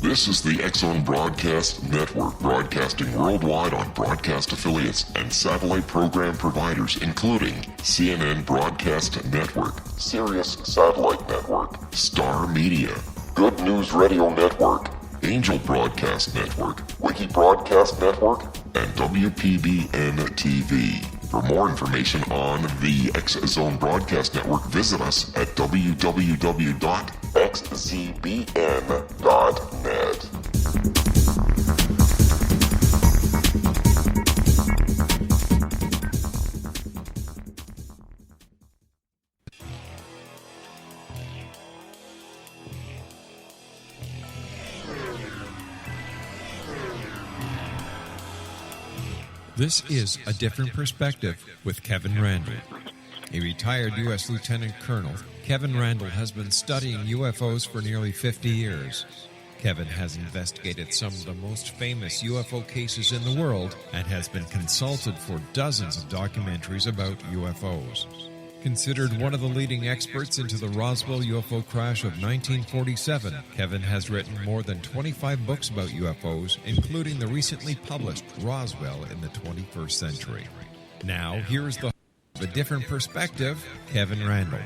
This is the X-Zone Broadcast Network, broadcasting worldwide on broadcast affiliates and satellite program providers, including CNN Broadcast Network, Sirius Satellite Network, Star Media, Good News Radio Network, Angel Broadcast Network, Wiki Broadcast Network, and WPBN TV. For more information on the X-Zone Broadcast Network, visit us at www.xzbn.net. This is A Different Perspective with Kevin Randle. A retired U.S. Lieutenant Colonel, Kevin Randle has been studying UFOs for nearly 50 years. Kevin has investigated some of the most famous UFO cases in the world and has been consulted for dozens of documentaries about UFOs. Considered one of the leading experts into the Roswell UFO crash of 1947, Kevin has written more than 25 books about UFOs, including the recently published Roswell in the 21st Century. Now, here's the A Different Perspective, Kevin Randle.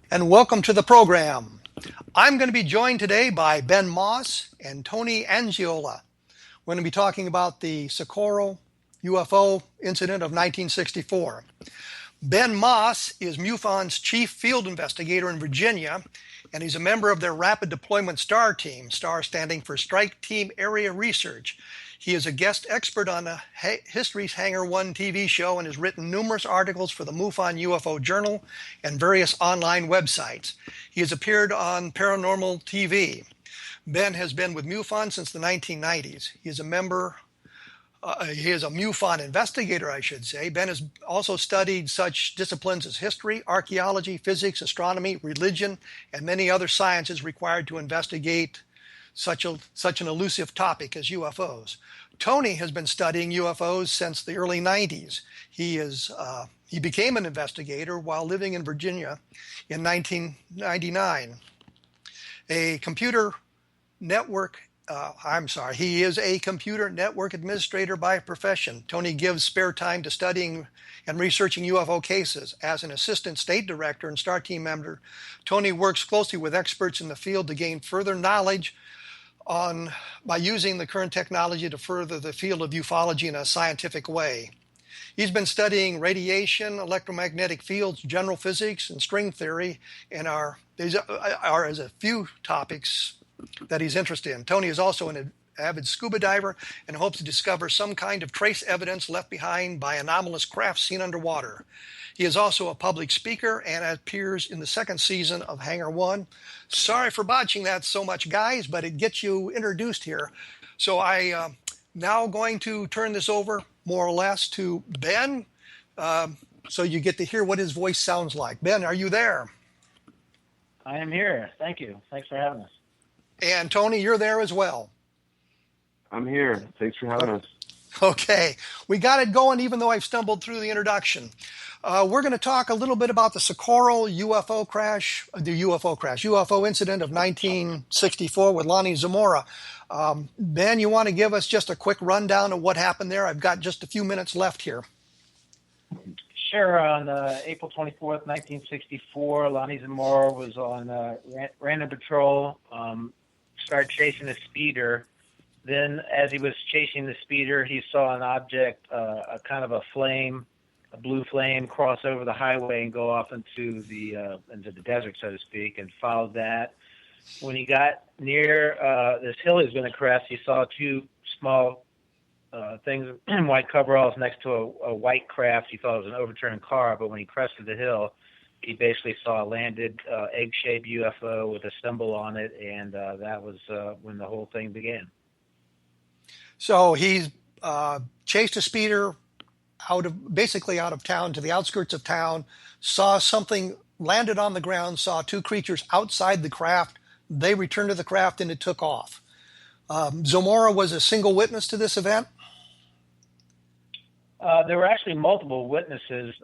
And welcome to the program. I'm going to be joined today by Ben Moss and Tony Angiola. We're going to be talking about the Socorro UFO incident of 1964. Ben Moss is MUFON's chief field investigator in Virginia, and he's a member of their Rapid Deployment STAR team, STAR standing for Strike Team Area Research. He is a guest expert on the History's Hangar 1 TV show and has written numerous articles for the MUFON UFO Journal and various online websites. He has appeared on Paranormal TV. Ben has been with MUFON since the 1990s. He is a MUFON investigator, I should say. Ben has also studied such disciplines as history, archaeology, physics, astronomy, religion, and many other sciences required to investigate such an elusive topic as UFOs. Tony has been studying UFOs since the early 90s. He became an investigator while living in Virginia in 1999. He is a computer network administrator by profession. Tony gives spare time to studying and researching UFO cases. As an assistant state director and STAR team member, Tony works closely with experts in the field to gain further knowledge by using the current technology to further the field of ufology in a scientific way. He's been studying radiation, electromagnetic fields, general physics, and string theory, and these are as a few topics that he's interested in. Tony is also an avid scuba diver and hopes to discover some kind of trace evidence left behind by anomalous craft seen underwater. He is also a public speaker and appears in the second season of Hangar 1. Sorry for botching that so much, guys, but it gets you introduced here. So I now going to turn this over more or less to Ben, so you get to hear what his voice sounds like. Ben, are you there? I am here. Thank you. Thanks for having us. And Tony, you're there as well. I'm here. Thanks for having us. Okay. We got it going even though I've stumbled through the introduction. We're going to talk a little bit about the Socorro UFO incident of 1964 with Lonnie Zamora. Ben, you want to give us just a quick rundown of what happened there? I've got just a few minutes left here. Sure. On April 24th, 1964, Lonnie Zamora was on random patrol, started chasing a speeder. Then as he was chasing the speeder, he saw an object, a kind of a flame, a blue flame, cross over the highway and go off into the desert, so to speak, and followed that. When he got near this hill he was going to crest, he saw two small things in white coveralls next to a white craft. He thought it was an overturned car, but when he crested the hill, he basically saw a landed egg-shaped UFO with a symbol on it, and that was when the whole thing began. So he chased a speeder basically out of town to the outskirts of town, saw something, landed on the ground, saw two creatures outside the craft. They returned to the craft and it took off. Zamora was a single witness to this event? There were actually multiple witnesses.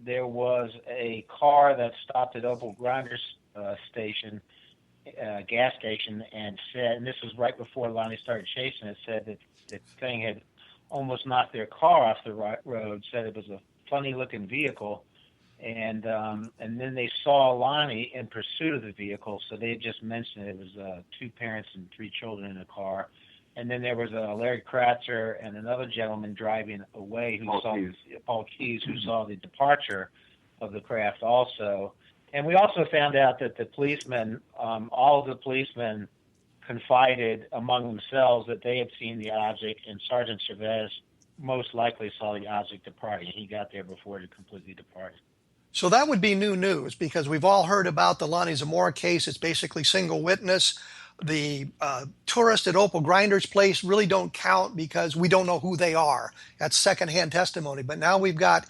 There was a car that stopped at Opal Grinders station, gas station, and this was right before Lonnie started chasing it, said that the thing had almost knocked their car off the road, said it was a funny-looking vehicle, and then they saw Lonnie in pursuit of the vehicle, so they had just mentioned it was 2 parents and 3 children in a car. And then there was Larry Kratzer and another gentleman driving away Paul Keyes, who saw the departure of the craft also. And we also found out that the policemen, all of the policemen confided among themselves that they had seen the object, and Sergeant Chavez most likely saw the object departing. He got there before it completely departed. So that would be new news, because we've all heard about the Lonnie Zamora case. It's basically single witness. The tourists at Opal Grinders place really don't count because we don't know who they are. That's secondhand testimony. But now we've got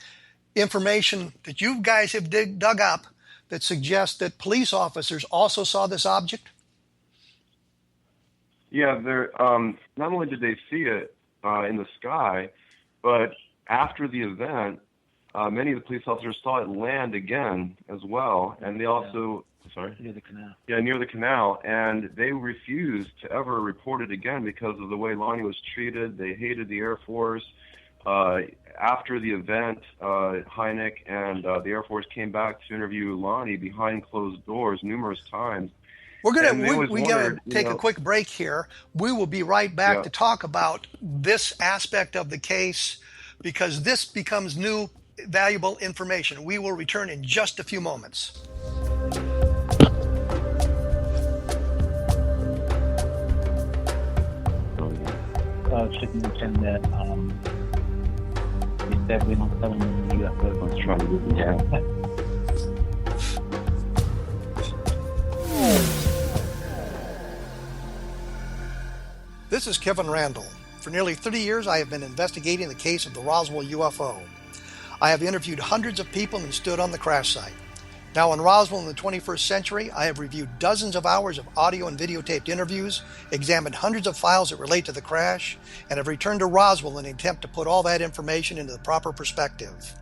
information that you guys have dug up that suggests that police officers also saw this object. Yeah, not only did they see it in the sky, but after the event, many of the police officers saw it land again as well, and they also... Sorry? Near the canal. Yeah, near the canal, and they refused to ever report it again because of the way Lonnie was treated. They hated the Air Force. After the event, Hynek and the Air Force came back to interview Lonnie behind closed doors numerous times. We gotta take a quick break here. We will be right back to talk about this aspect of the case, because this becomes new, valuable information. We will return in just a few moments. Should mention that we said we don't tell them the UFO. Let's try to do that. This is Kevin Randle. For nearly 30 years, I have been investigating the case of the Roswell UFO. I have interviewed hundreds of people and stood on the crash site. Now in Roswell in the 21st century, I have reviewed dozens of hours of audio and videotaped interviews, examined hundreds of files that relate to the crash, and have returned to Roswell in an attempt to put all that information into the proper perspective.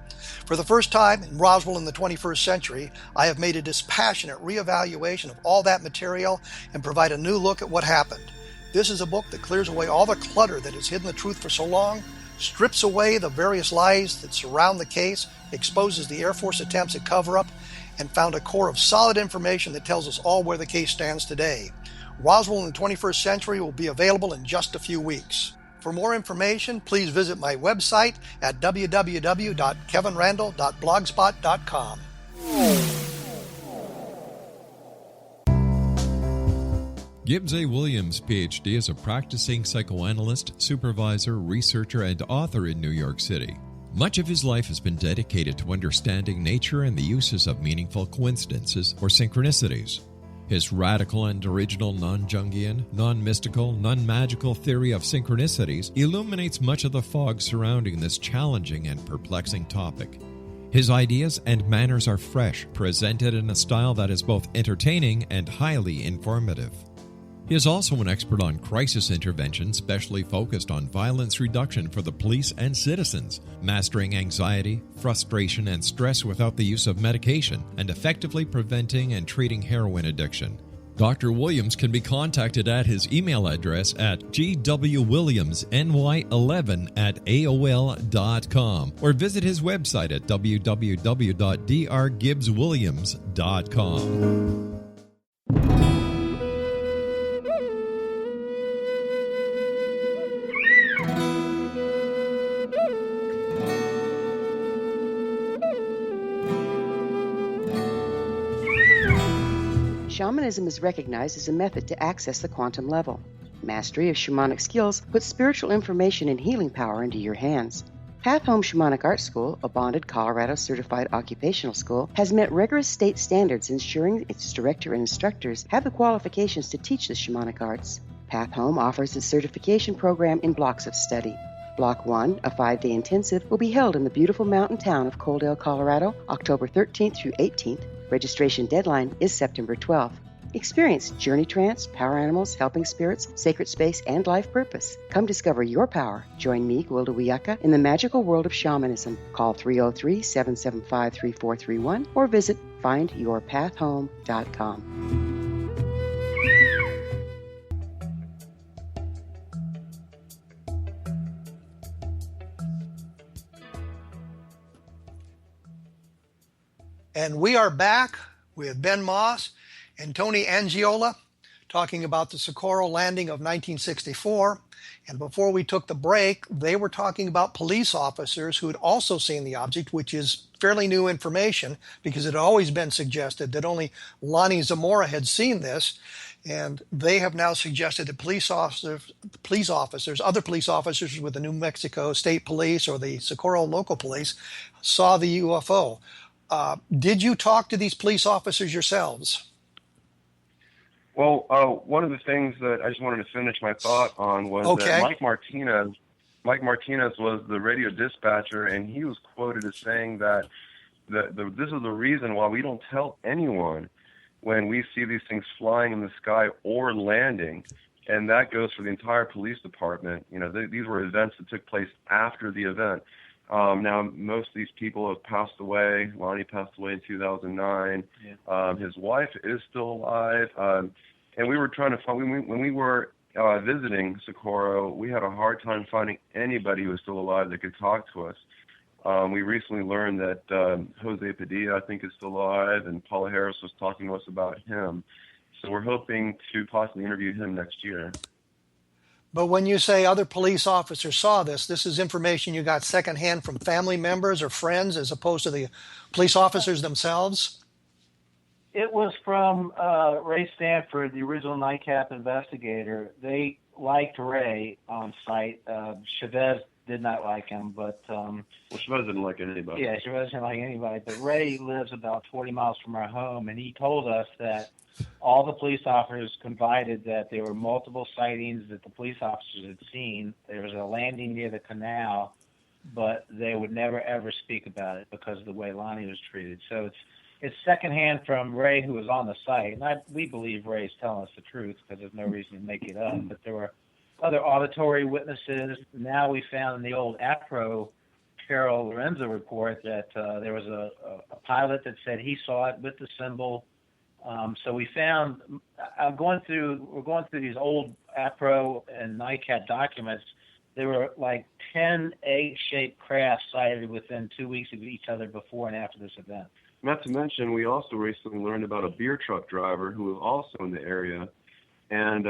For the first time in Roswell in the 21st century, I have made a dispassionate reevaluation of all that material and provide a new look at what happened. This is a book that clears away all the clutter that has hidden the truth for so long, strips away the various lies that surround the case, exposes the Air Force attempts at cover-up, and found a core of solid information that tells us all where the case stands today. Roswell in the 21st century will be available in just a few weeks. For more information, please visit my website at www.kevinrandle.blogspot.com. Gibbs A. Williams, Ph.D., is a practicing psychoanalyst, supervisor, researcher, and author in New York City. Much of his life has been dedicated to understanding nature and the uses of meaningful coincidences or synchronicities. His radical and original non-Jungian, non-mystical, non-magical theory of synchronicities illuminates much of the fog surrounding this challenging and perplexing topic. His ideas and manners are fresh, presented in a style that is both entertaining and highly informative. He is also an expert on crisis intervention, specially focused on violence reduction for the police and citizens, mastering anxiety, frustration, and stress without the use of medication, and effectively preventing and treating heroin addiction. Dr. Williams can be contacted at his email address at gwwilliamsny11@aol.com or visit his website at www.drgibbswilliams.com. Shamanism is recognized as a method to access the quantum level. Mastery of shamanic skills puts spiritual information and healing power into your hands. Path Home Shamanic Art School, a bonded Colorado certified occupational school, has met rigorous state standards, ensuring its director and instructors have the qualifications to teach the shamanic arts. Path Home offers its certification program in blocks of study. Block 1, a 5-day intensive, will be held in the beautiful mountain town of Coaldale, Colorado, October 13th through 18th. Registration deadline is September 12th. Experience journey trance, power animals, helping spirits, sacred space, and life purpose. Come discover your power. Join me, Gwilda Wiyaka, in the magical world of shamanism. Call 303-775-3431 or visit findyourpathhome.com. And we are back with Ben Moss and Tony Angiola talking about the Socorro landing of 1964. And before we took the break, they were talking about police officers who had also seen the object, which is fairly new information because it had always been suggested that only Lonnie Zamora had seen this. And they have now suggested that other police officers with the New Mexico State Police or the Socorro local police saw the UFO. Did you talk to these police officers yourselves? Well, one of the things that I just wanted to finish my thought on was that Mike Martinez was the radio dispatcher, and he was quoted as saying that this is the reason why we don't tell anyone when we see these things flying in the sky or landing, and that goes for the entire police department. You know, these were events that took place after the event. Now, most of these people have passed away. Lonnie passed away in 2009. Yeah. His wife is still alive. And we were trying to find, when we were visiting Socorro, we had a hard time finding anybody who was still alive that could talk to us. We recently learned that Jose Padilla, I think, is still alive, and Paula Harris was talking to us about him. So we're hoping to possibly interview him next year. But when you say other police officers saw this is information you got secondhand from family members or friends as opposed to the police officers themselves? It was from Ray Stanford, the original NICAP investigator. They liked Ray on site. Chavez did not like him, but... Chavez didn't like anybody. Yeah, Chavez didn't like anybody. But Ray lives about 40 miles from our home, and he told us that all the police officers confided that there were multiple sightings that the police officers had seen. There was a landing near the canal, but they would never, ever speak about it because of the way Lonnie was treated. So it's secondhand from Ray, who was on the site. And we believe Ray's telling us the truth because there's no reason to make it up. But there were other auditory witnesses. Now we found in the old APRO Carol Lorenzo report that there was a pilot that said he saw it with the symbol. So we found, we're going through these old APRO and NICAP documents. There were like 10 egg-shaped crafts sighted within 2 weeks of each other before and after this event. Not to mention, we also recently learned about a beer truck driver who was also in the area. And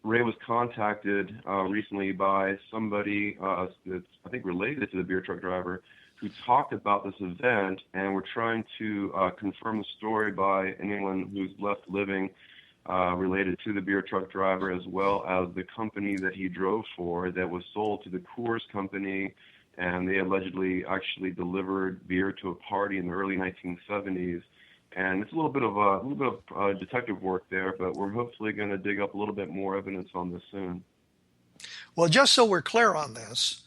Ray was contacted recently by somebody that's, I think, related to the beer truck driver, who talked about this event, and we're trying to confirm the story by anyone who's left living related to the beer truck driver, as well as the company that he drove for that was sold to the Coors Company, and they allegedly actually delivered beer to a party in the early 1970s. And it's a little bit of detective work there, but we're hopefully going to dig up a little bit more evidence on this soon. Well, just so we're clear on this,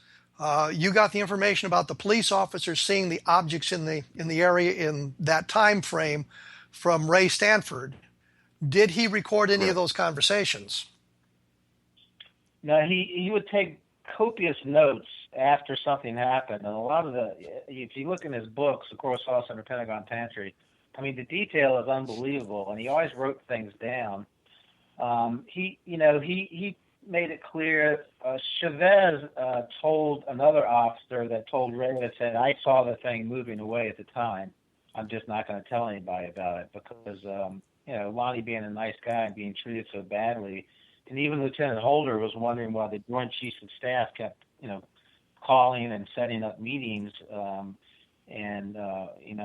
you got the information about the police officers seeing the objects in the area in that time frame from Ray Stanford. Did he record any of those conversations? No, he would take copious notes after something happened, and a lot of if you look in his books, of course, also in the Pentagon Pantry, I mean, the detail is unbelievable, and he always wrote things down. He made it clear. Chavez told another officer that told Ray that said, "I saw the thing moving away at the time. I'm just not going to tell anybody about it because Lonnie being a nice guy and being treated so badly." And even Lieutenant Holder was wondering why the Joint Chiefs of Staff kept, calling and setting up meetings.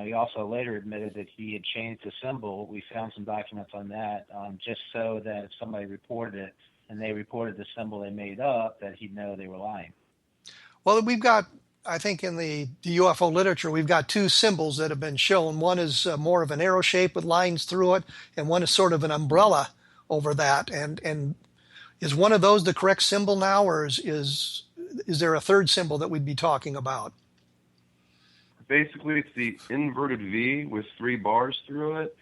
He also later admitted that he had changed the symbol. We found some documents on that, just so that if somebody reported it and they reported the symbol they made up, that he'd know they were lying. Well, we've got, I think in the UFO literature, we've got two symbols that have been shown. One is more of an arrow shape with lines through it, and one is sort of an umbrella over that. And is one of those the correct symbol now, or is there a third symbol that we'd be talking about? Basically, it's the inverted V with 3 bars through it.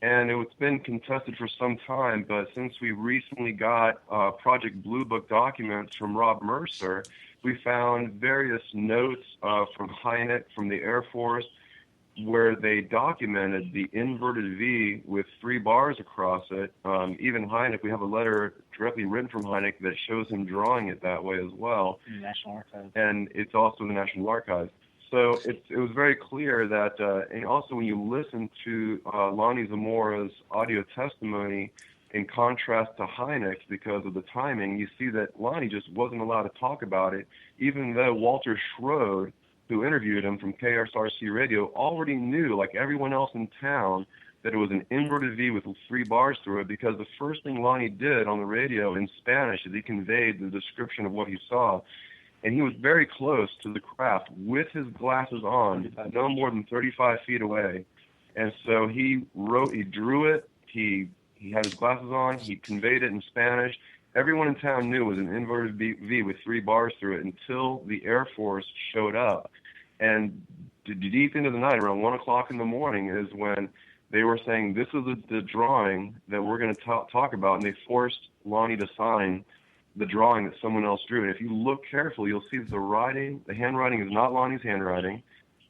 and it's been contested for some time, but since we recently got Project Blue Book documents from Rob Mercer, we found various notes from Hynek, from the Air Force, where they documented the inverted V with 3 bars across it. Even Hynek, we have a letter directly written from Hynek that shows him drawing it that way as well. In the National Archives. And it's also in the National Archives. So it was very clear that, and also when you listen to Lonnie Zamora's audio testimony, in contrast to Hynek, because of the timing, you see that Lonnie just wasn't allowed to talk about it, even though Walter Schroed, who interviewed him from KSRC Radio, already knew, like everyone else in town, that it was an inverted V with 3 bars through it, because the first thing Lonnie did on the radio in Spanish is he conveyed the description of what he saw. And he was very close to the craft with his glasses on, no more than 35 feet away. And so he drew it, he had his glasses on, he conveyed it in Spanish. Everyone in town knew it was an inverted V with 3 bars through it until the Air Force showed up. And deep into the night, around 1 o'clock in the morning, is when they were saying, this is the drawing that we're going to talk about, and they forced Lonnie to sign the drawing that someone else drew. And if you look carefully, you'll see that the handwriting is not Lonnie's handwriting,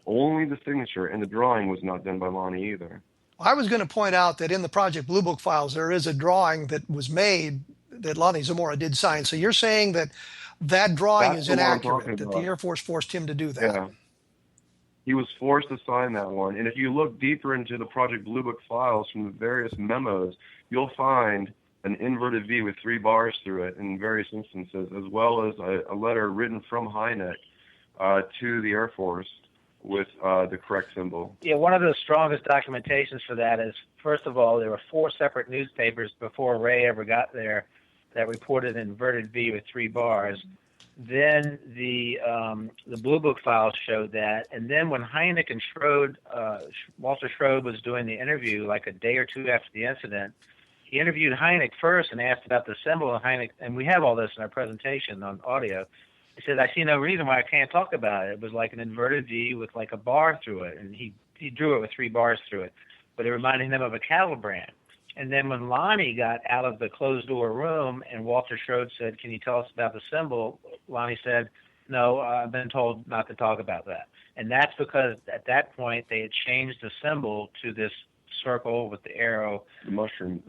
only the signature, and the drawing was not done by Lonnie either. I was going to point out that in the Project Blue Book files, there is a drawing that was made that Lonnie Zamora did sign. So you're saying that drawing is inaccurate, that the Air Force forced him to do that. Yeah. He was forced to sign that one. And if you look deeper into the Project Blue Book files from the various memos, you'll find an inverted V with 3 bars through it in various instances, as well as a letter written from Hynek to the Air Force with the correct symbol. Yeah, one of the strongest documentations for that is, first of all, there were 4 separate newspapers before Ray ever got there that reported an inverted V with 3 bars. Then the Blue Book files showed that, and then when Hynek and Schroed, Walter Schroed was doing the interview like a day or two after the incident, he interviewed Hynek first and asked about the symbol of Hynek, and we have all this in our presentation on audio. He said, I see no reason why I can't talk about it. It was like an inverted V with like a bar through it, and he drew it with 3 bars through it, but it reminded him of a cattle brand. And then when Lonnie got out of the closed-door room and Walter Schroed said, can you tell us about the symbol, Lonnie said, no, I've been told not to talk about that. And that's because at that point they had changed the symbol to this circle with the arrow, the mushroom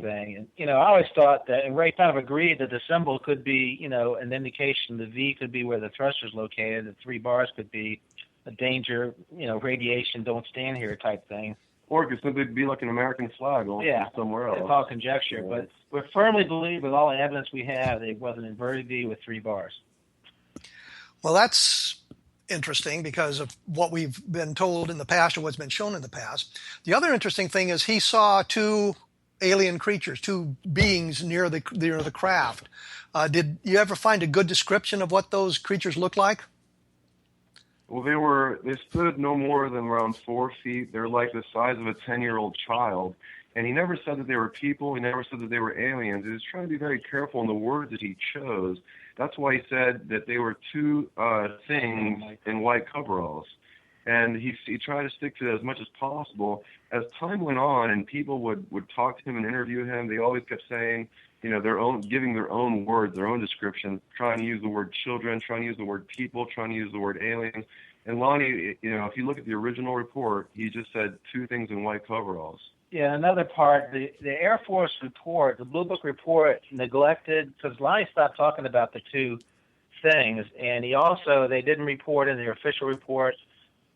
thing. And, I always thought that, and Ray kind of agreed that the symbol could be, an indication. The V could be where the thruster is located. The 3 bars could be a danger, radiation, don't stand here type thing. Or it could simply be like an American flag somewhere else. It's all conjecture, but we firmly believe with all the evidence we have that it was an inverted V with 3 bars. Well, that's interesting because of what we've been told in the past or what's been shown in the past. The other interesting thing is he saw 2 alien creatures, 2 beings near the craft. Did you ever find a good description of what those creatures looked like? Well, they stood no more than around 4 feet. They're like the size of a 10-year-old child. And he never said that they were people. He never said that they were aliens. He was trying to be very careful in the words that he chose. That's why he said that they were 2 things in white coveralls. And he tried to stick to that as much as possible. As time went on and people would talk to him and interview him, they always kept saying, giving their own words, their own descriptions, trying to use the word children, trying to use the word people, trying to use the word aliens. And Lonnie, if you look at the original report, he just said 2 things in white coveralls. Yeah, another part, the Air Force report, the Blue Book report neglected, because Lonnie stopped talking about the 2 things, and they didn't report in their official report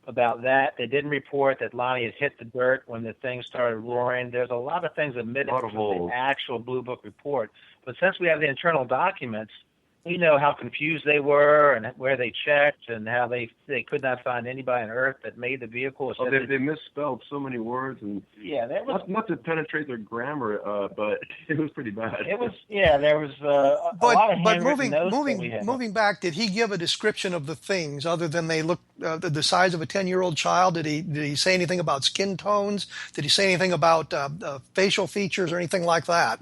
about that. They didn't report that Lonnie had hit the dirt when the thing started roaring. There's a lot of things omitted from the actual Blue Book report. But since we have the internal documents, we know how confused they were and where they checked and how they could not find anybody on Earth that made the vehicle. Oh, they misspelled so many words, and that was not to penetrate their grammar, but it was pretty bad. It was there was a lot of handwritten notes. But moving back, did he give a description of the things other than they looked the size of a 10-year-old child? Did he say anything about skin tones? Did he say anything about facial features or anything like that?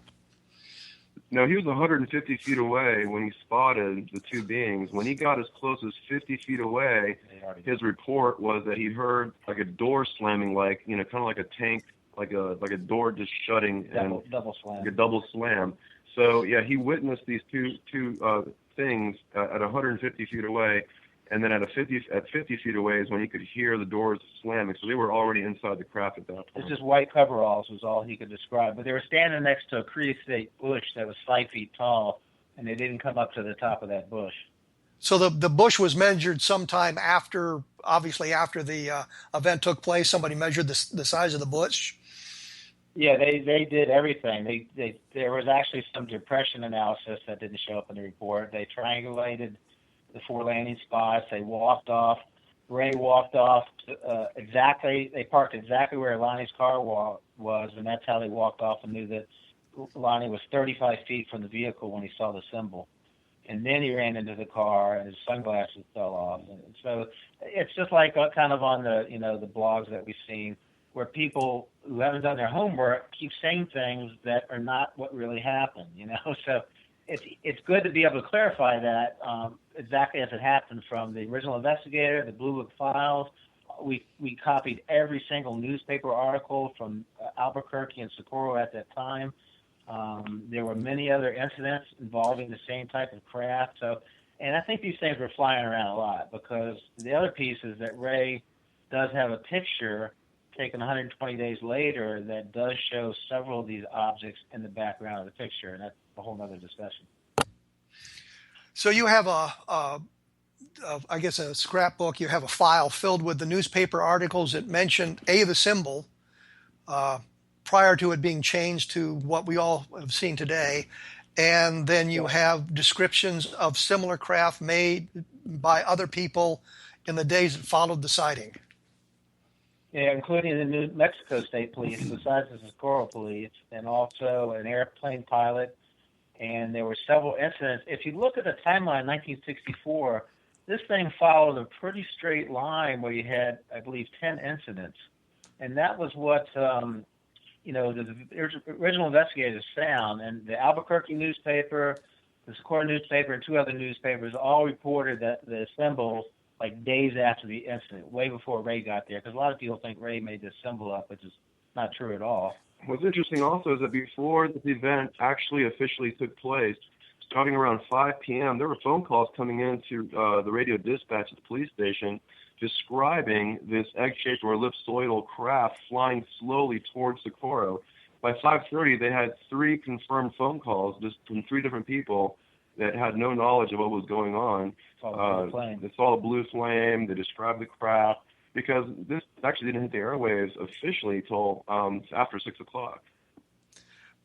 No, he was 150 feet away when he spotted the 2 beings. When he got as close as 50 feet away, his report was that he heard like a door slamming, kind of like a tank like a door just shutting double slam. Like a double slam. So yeah, he witnessed these two things at 150 feet away, and then at 50 feet away is when he could hear the doors slamming. So they were already inside the craft at that point. It's just white coveralls was all he could describe. But they were standing next to a creosote bush that was 5 feet tall, and they didn't come up to the top of that bush. So the bush was measured sometime after, obviously after the event took place. Somebody measured the size of the bush. Yeah, they did everything. There was actually some depression analysis that didn't show up in the report. They triangulated the 4 landing spots. They walked off. Ray walked off exactly. They parked exactly where Lonnie's car was, and that's how they walked off and knew that Lonnie was 35 feet from the vehicle when he saw the symbol. And then he ran into the car, and his sunglasses fell off. And so it's just like kind of on the the blogs that we've seen, where people who haven't done their homework keep saying things that are not what really happened. So it's good to be able to clarify that exactly as it happened from the original investigator, the Blue Book files. We copied every single newspaper article from Albuquerque and Socorro at that time. There were many other incidents involving the same type of craft. And I think these things were flying around a lot, because the other piece is that Ray does have a picture taken 120 days later that does show several of these objects in the background of the picture, and that's a whole other discussion. So you have a scrapbook. You have a file filled with the newspaper articles that mention the symbol prior to it being changed to what we all have seen today, and then you have descriptions of similar craft made by other people in the days that followed the sighting. Yeah, including the New Mexico State Police, besides the Socorro Police, and also an airplane pilot. And there were several incidents. If you look at the timeline, 1964, this thing followed a pretty straight line where you had, I believe, 10 incidents. And that was what, the original investigators found. And the Albuquerque newspaper, the Socorro newspaper, and 2 other newspapers all reported that the symbol like days after the incident, way before Ray got there, because a lot of people think Ray made this symbol up, which is not true at all. What's interesting also is that before this event actually officially took place, starting around 5 p.m., there were phone calls coming into the radio dispatch at the police station describing this egg-shaped or ellipsoidal craft flying slowly towards Socorro. By 5:30, they had 3 confirmed phone calls just from 3 different people that had no knowledge of what was going on. They saw a blue flame. They described the craft, because this actually didn't hit the airwaves officially till after 6 o'clock.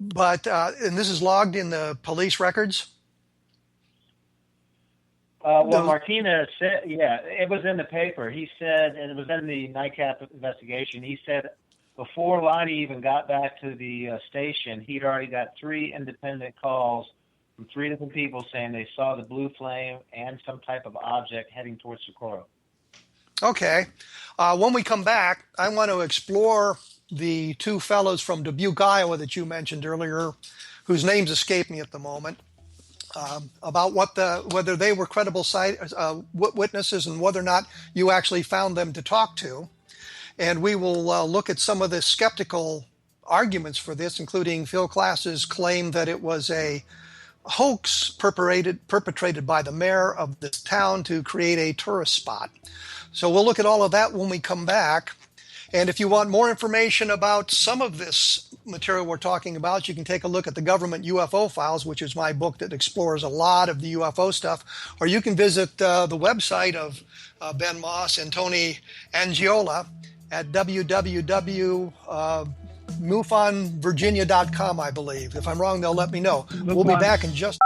But and this is logged in the police records? Martinez said, it was in the paper. He said, and it was in the nightcap investigation, he said before Lonnie even got back to the station, he'd already got 3 independent calls from 3 different people saying they saw the blue flame and some type of object heading towards Socorro. Okay. When we come back, I want to explore the 2 fellows from Dubuque, Iowa that you mentioned earlier, whose names escape me at the moment, about whether they were credible witnesses and whether or not you actually found them to talk to. And we will look at some of the skeptical arguments for this, including Phil Klass's claim that it was a hoax perpetrated by the mayor of this town to create a tourist spot. So we'll look at all of that when we come back. And if you want more information about some of this material we're talking about, you can take a look at the Government UFO Files, which is my book that explores a lot of the UFO stuff. Or you can visit the website of Ben Moss and Tony Angiola at www.mufonvirginia.com, I believe. If I'm wrong, they'll let me know. We'll be back in just...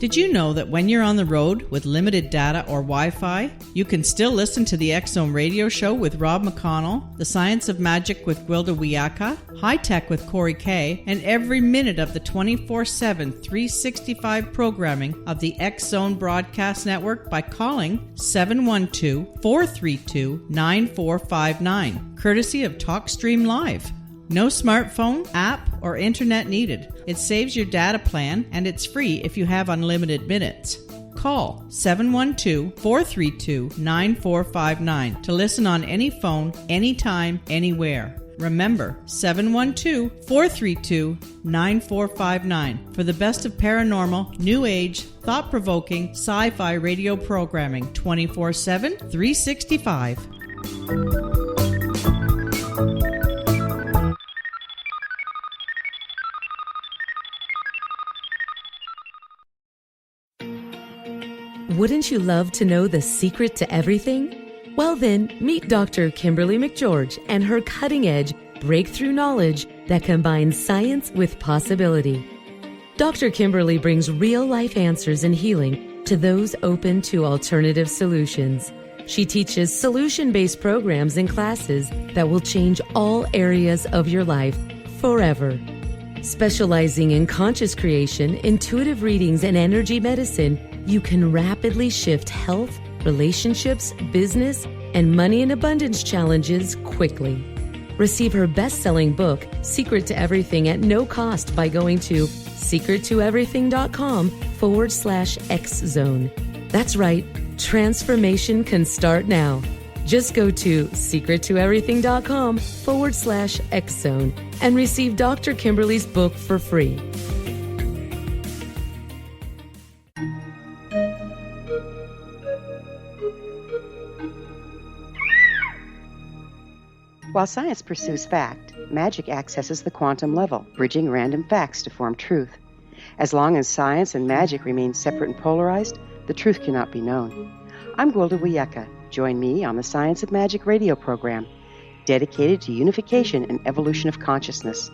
Did you know that when you're on the road with limited data or Wi-Fi, you can still listen to the X-Zone radio show with Rob McConnell, The Science of Magic with Gwilda Wiyaka, High Tech with Corey Kay, and every minute of the 24/7, 365 programming of the X-Zone Broadcast Network by calling 712-432-9459, courtesy of TalkStream Live. No smartphone, app, or internet needed. It saves your data plan, and it's free if you have unlimited minutes. call 712-432-9459 to listen on any phone, anytime, anywhere. Remember, 712-432-9459 for the best of paranormal, new age, thought-provoking, sci-fi radio programming 24/7, 365. Wouldn't you love to know the secret to everything? Well then, meet Dr. Kimberly McGeorge and her cutting-edge breakthrough knowledge that combines science with possibility. Dr. Kimberly brings real-life answers and healing to those open to alternative solutions. She teaches solution-based programs and classes that will change all areas of your life forever. Specializing in conscious creation, intuitive readings, and energy medicine, you can rapidly shift health, relationships, business, and money and abundance challenges quickly. Receive her best-selling book, Secret to Everything, at no cost by going to secrettoeverything.com/X-Zone. That's right, transformation can start now. Just go to secrettoeverything.com/X-Zone and receive Dr. Kimberly's book for free. While science pursues fact, magic accesses the quantum level, bridging random facts to form truth. As long as science and magic remain separate and polarized, the truth cannot be known. I'm Gwilda Wiyaka. Join me on the Science of Magic radio program, dedicated to unification and evolution of consciousness.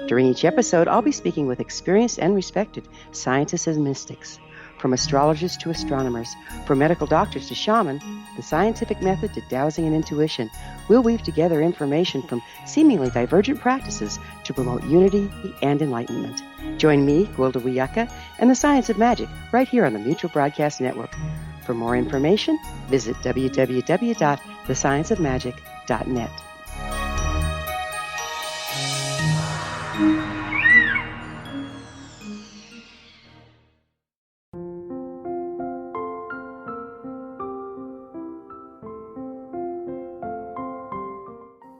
During each episode, I'll be speaking with experienced and respected scientists and mystics. From astrologers to astronomers, from medical doctors to shaman, the scientific method to dowsing and intuition, we'll weave together information from seemingly divergent practices to promote unity and enlightenment. Join me, Gwilda Wiyaka, and the Science of Magic right here on the Mutual Broadcast Network. For more information, visit www.thescienceofmagic.net.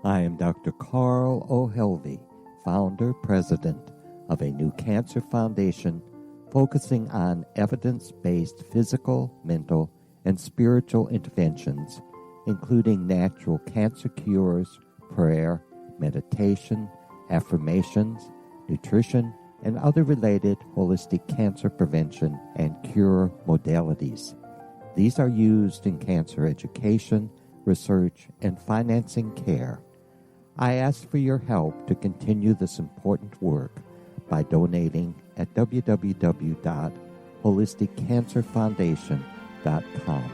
I am Dr. Carl O'Helvey, founder, president of a new cancer foundation focusing on evidence-based physical, mental, and spiritual interventions, including natural cancer cures, prayer, meditation, affirmations, nutrition, and other related holistic cancer prevention and cure modalities. These are used in cancer education, research, and financing care. I ask for your help to continue this important work by donating at www.holisticcancerfoundation.com.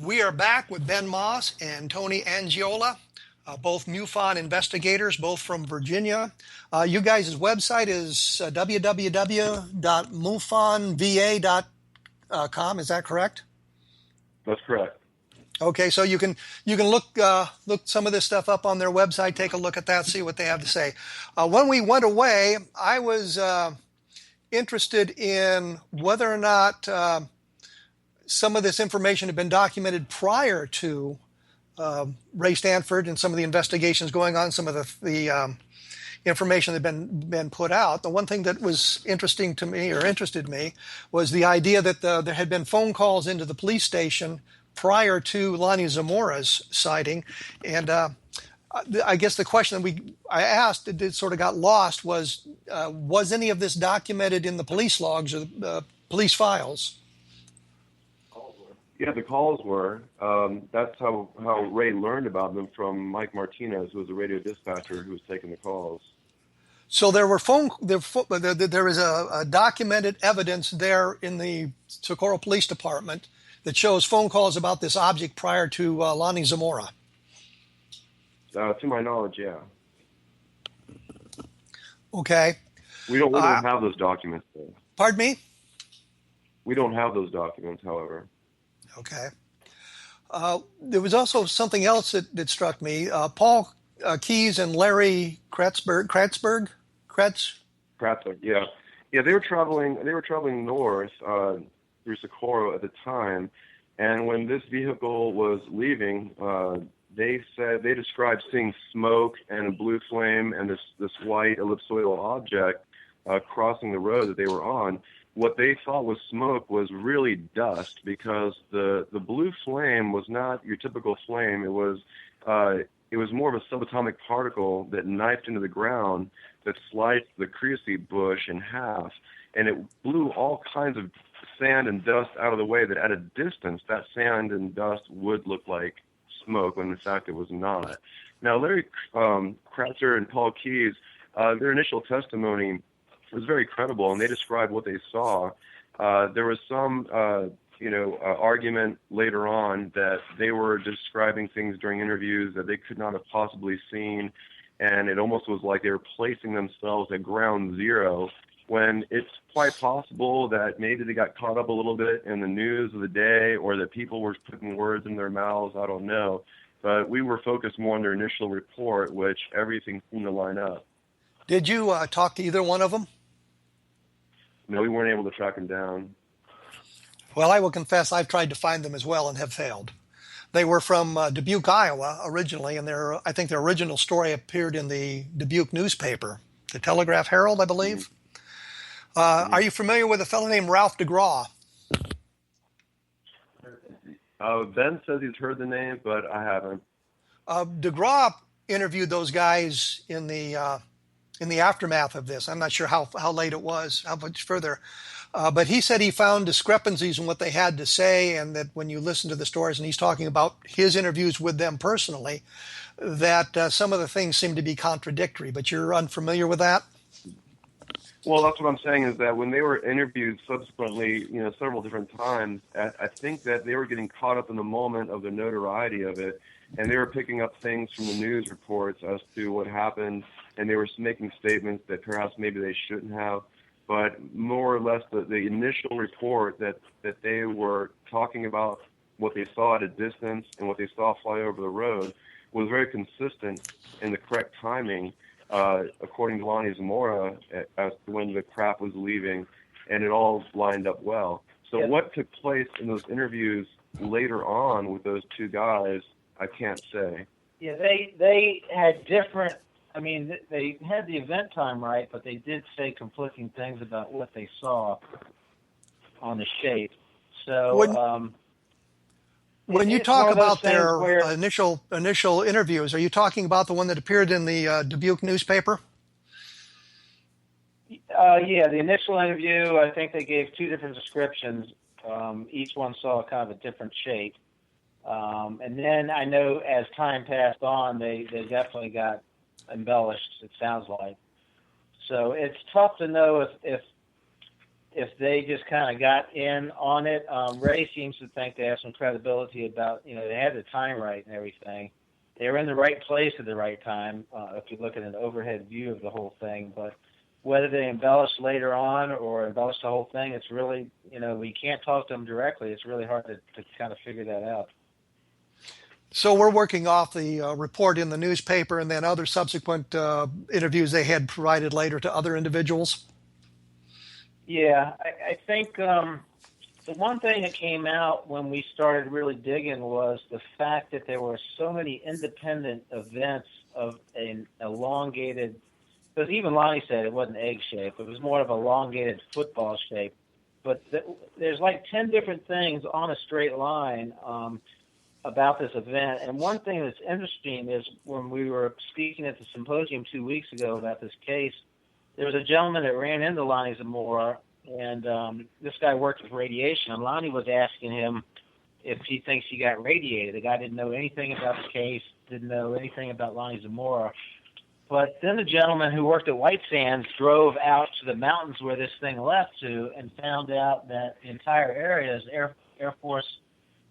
We are back with Ben Moss and Tony Angiola, both MUFON investigators, both from Virginia. You guys' website is www.mufonva.com. Is that correct? That's correct. Okay, so you can look some of this stuff up on their website, take a look at that, see what they have to say. When we went away, I was interested in whether or not some of this information had been documented prior to Ray Stanford and some of the investigations going on, some of the information that had been put out. The one thing that was interesting to me, or interested me, was the idea that there had been phone calls into the police station prior to Lonnie Zamora's sighting. And I guess the question that I asked, it sort of got lost, was any of this documented in the police logs or police files? Yeah, the calls were. That's how Ray learned about them, from Mike Martinez, who was a radio dispatcher who was taking the calls. So there is a documented evidence there in the Socorro Police Department that shows phone calls about this object prior to Lonnie Zamora. To my knowledge, yeah. Okay. We don't have those documents, though. Pardon me? We don't have those documents, however. Okay. There was also something else that struck me. Paul Keyes and Larry Kratzberg, yeah. They were traveling north through Socorro at the time, and when this vehicle was leaving, they described seeing smoke and a blue flame and this white ellipsoidal object crossing the road that they were on. What they thought was smoke was really dust, because the blue flame was not your typical flame. It was more of a subatomic particle that knifed into the ground, that sliced the creosote bush in half, and it blew all kinds of sand and dust out of the way, that at a distance that sand and dust would look like smoke, when in fact it was not. Now, Larry Kratzer and Paul Keyes, their initial testimony was very credible, and they described what they saw. There was some argument later on that they were describing things during interviews that they could not have possibly seen, and it almost was like they were placing themselves at ground zero, when it's quite possible that maybe they got caught up a little bit in the news of the day, or that people were putting words in their mouths. I don't know. But we were focused more on their initial report, which everything seemed to line up. Did you talk to either one of them? No, we weren't able to track them down. Well, I will confess I've tried to find them as well and have failed. They were from Dubuque, Iowa, originally, and I think their original story appeared in the Dubuque newspaper, the Telegraph Herald, I believe. Are you familiar with a fellow named Ralph DeGraw? Ben says he's heard the name, but I haven't. DeGraw interviewed those guys in the aftermath of this. I'm not sure how late it was, how much further. But he said he found discrepancies in what they had to say, and that when you listen to the stories, and he's talking about his interviews with them personally, that some of the things seem to be contradictory. But you're unfamiliar with that? Well, that's what I'm saying, is that when they were interviewed subsequently, several different times, I think that they were getting caught up in the moment of the notoriety of it, and they were picking up things from the news reports as to what happened, and they were making statements that perhaps maybe they shouldn't have. But more or less, the initial report that they were talking about what they saw at a distance and what they saw fly over the road was very consistent in the correct timing, according to Lonnie Zamora, as to when the craft was leaving, and it all lined up well. So what took place in those interviews later on with those two guys, I can't say. Yeah, they had different. I mean, they had the event time right, but they did say conflicting things about what they saw on the shape. So when you talk about their initial interviews, are you talking about the one that appeared in the Dubuque newspaper? Yeah, the initial interview, I think they gave two different descriptions. Each one saw kind of a different shape. And then I know as time passed on, they definitely got embellished, it sounds like. So it's tough to know if they just kind of got in on it. Ray seems to think they have some credibility about, they had the time right and everything. They were in the right place at the right time, if you look at an overhead view of the whole thing. But whether they embellished later on or embellished the whole thing, it's really, we can't talk to them directly. It's really hard to kind of figure that out. So we're working off the report in the newspaper and then other subsequent interviews they had provided later to other individuals? Yeah, I think the one thing that came out when we started really digging was the fact that there were so many independent events of an elongated, because even Lonnie said it wasn't egg shape, it was more of an elongated football shape. But there's like 10 different things on a straight line about this event. And one thing that's interesting is when we were speaking at the symposium 2 weeks ago about this case, there was a gentleman that ran into Lonnie Zamora, and this guy worked with radiation, and Lonnie was asking him if he thinks he got radiated. The guy didn't know anything about the case, didn't know anything about Lonnie Zamora. But then the gentleman who worked at White Sands drove out to the mountains where this thing left to and found out that the entire area is Air Force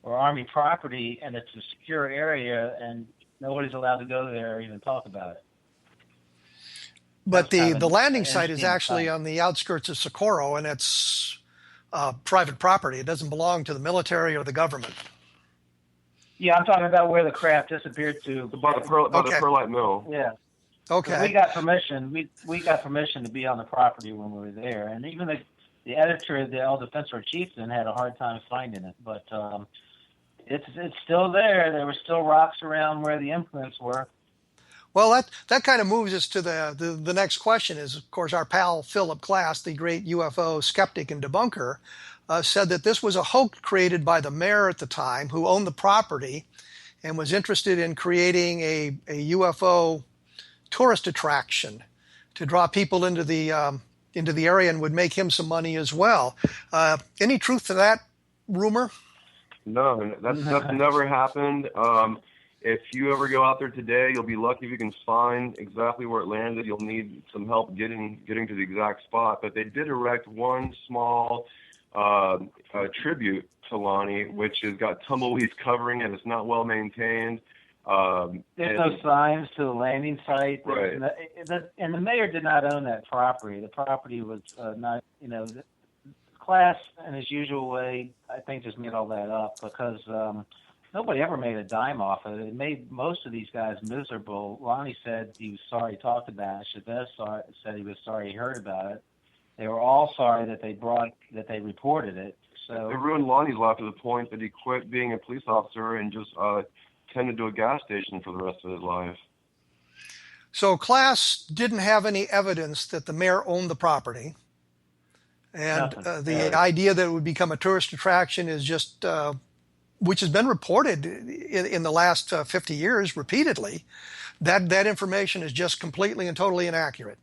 or Army property, and it's a secure area, and nobody's allowed to go there or even talk about it. But kind of the landing an site is interesting actually fact. on the outskirts of Socorro, and it's private property. It doesn't belong to the military or the government. Yeah, I'm talking about where the craft disappeared to. By the Perlite Mill. Yeah. Okay. We got permission. We got permission to be on the property when we were there, and even the editor of the El Defensor Chieftain had a hard time finding it. But it's still there. There were still rocks around where the imprints were. Well, that kind of moves us to the next question. Is of course our pal Philip Glass, the great UFO skeptic and debunker, said that this was a hoax created by the mayor at the time, who owned the property, and was interested in creating a UFO tourist attraction to draw people into the area, and would make him some money as well. Any truth to that rumor? No, that's never happened. If you ever go out there today, you'll be lucky if you can find exactly where it landed. You'll need some help getting to the exact spot. But they did erect one small tribute to Lonnie, which has got tumbleweeds covering it. It's not well maintained. There's no signs to the landing site. Right. And the mayor did not own that property. The property was not, Class, in his usual way, I think just made all that up because nobody ever made a dime off of it. It made most of these guys miserable. Lonnie said he was sorry he talked about it. Chavez said he was sorry he heard about it. They were all sorry that they reported it. So it ruined Lonnie's life to the point that he quit being a police officer and just tended to a gas station for the rest of his life. So Class didn't have any evidence that the mayor owned the property. And the idea that it would become a tourist attraction is just, which has been reported in the last 50 years repeatedly, that information is just completely and totally inaccurate.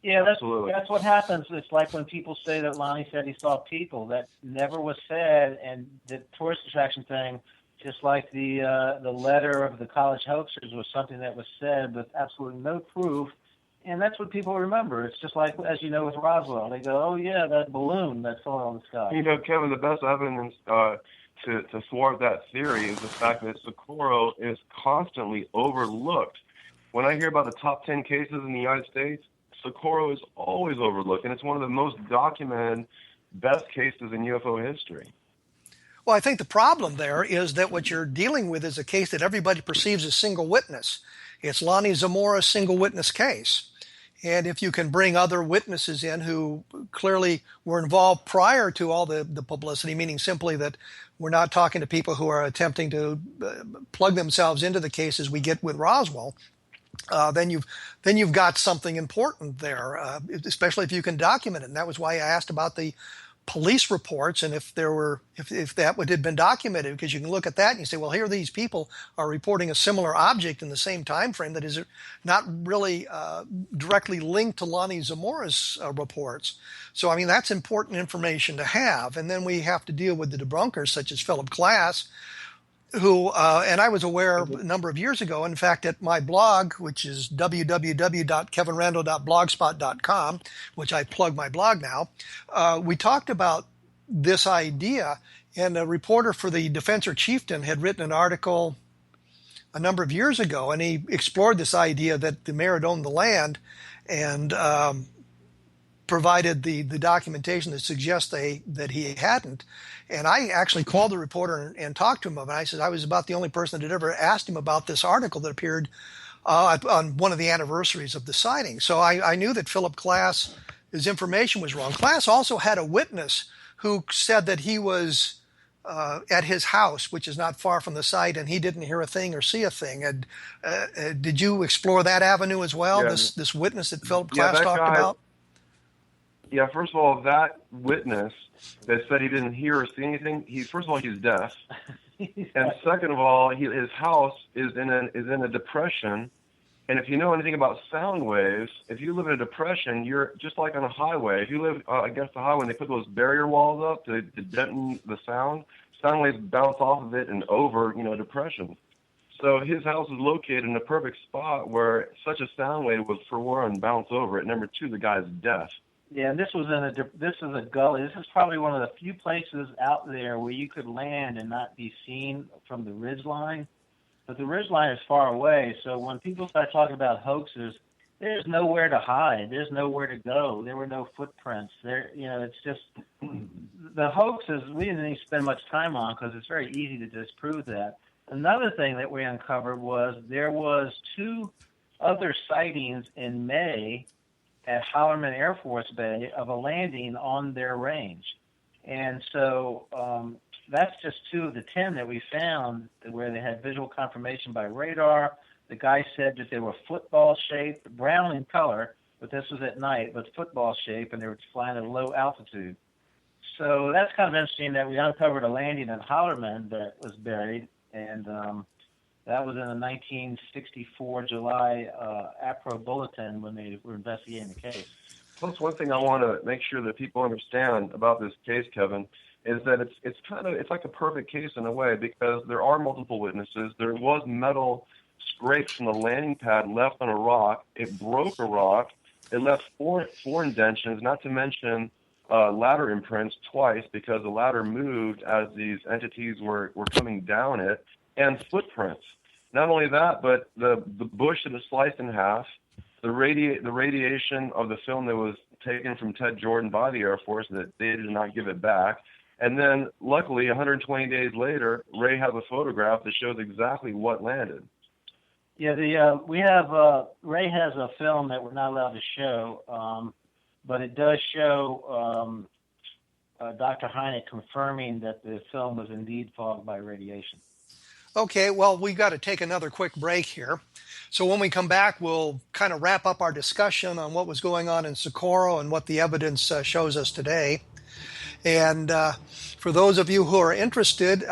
Yeah, that's what happens. It's like when people say that Lonnie said he saw people. That never was said, and the tourist attraction thing, just like the letter of the college hoaxers, was something that was said with absolutely no proof. And that's what people remember. It's just like, as you know, with Roswell. They go, oh, yeah, that balloon that fell in the sky. Kevin, the best evidence to thwart that theory is the fact that Socorro is constantly overlooked. When I hear about the top 10 cases in the United States, Socorro is always overlooked, and it's one of the most documented, best cases in UFO history. Well, I think the problem there is that what you're dealing with is a case that everybody perceives as single witness. It's Lonnie Zamora's single witness case. And if you can bring other witnesses in who clearly were involved prior to all the publicity, meaning simply that we're not talking to people who are attempting to plug themselves into the case as we get with Roswell, then you've got something important there, especially if you can document it. And that was why I asked about the police reports, and if that had been documented, because you can look at that and you say, well, here these people are reporting a similar object in the same time frame that is not really directly linked to Lonnie Zamora's reports. So, I mean, that's important information to have. And then we have to deal with the debunkers, such as Philip Glass, who, and I was aware a number of years ago, in fact, at my blog, which is www.kevinrandle.blogspot.com, which I plug my blog now, we talked about this idea, and a reporter for the Defensor Chieftain had written an article a number of years ago, and he explored this idea that the mayor had owned the land and provided the documentation that suggests that he hadn't. And I actually called the reporter and talked to him about it. I said I was about the only person that had ever asked him about this article that appeared on one of the anniversaries of the sighting. So I knew that Philip Glass, his information was wrong. Glass also had a witness who said that he was at his house, which is not far from the site, and he didn't hear a thing or see a thing. And did you explore that avenue as well, this witness that Philip Glass talked about? Yeah, first of all, that witness that said he didn't hear or see anything, first of all, he's deaf. And second of all, his house is in a depression. And if you know anything about sound waves, if you live in a depression, you're just like on a highway. If you live against the highway and they put those barrier walls up to deaden the sound waves bounce off of it and over, depression. So his house is located in a perfect spot where such a sound wave would, for one, bounce over it. Number two, the guy's deaf. Yeah, and this is a gully. This is probably one of the few places out there where you could land and not be seen from the ridge line. But the ridge line is far away, so when people start talking about hoaxes, there's nowhere to hide. There's nowhere to go. There were no footprints. It's just the hoaxes we didn't even spend much time on because it's very easy to disprove that. Another thing that we uncovered was there was 2 other sightings in May at Holloman Air Force Base of a landing on their range. And so that's just 2 of the 10 that we found where they had visual confirmation by radar. The guy said that they were football-shaped, brown in color, but this was at night, but football-shaped, and they were flying at a low altitude. So that's kind of interesting that we uncovered a landing in Holloman that was buried, and that was in the 1964 July APRO bulletin when they were investigating the case. Plus, one thing I want to make sure that people understand about this case, Kevin, is that it's like a perfect case in a way because there are multiple witnesses. There was metal scrapes from the landing pad left on a rock. It broke a rock. It left four indentions, not to mention ladder imprints twice because the ladder moved as these entities were coming down it, and footprints. Not only that, but the bush that was sliced in half, the radiation of the film that was taken from Ted Jordan by the Air Force that they did not give it back. And then, luckily, 120 days later, Ray has a photograph that shows exactly what landed. Yeah, Ray has a film that we're not allowed to show, but it does show Dr. Hynek confirming that the film was indeed fogged by radiation. Okay, well, we've got to take another quick break here. So when we come back, we'll kind of wrap up our discussion on what was going on in Socorro and what the evidence shows us today. And for those of you who are interested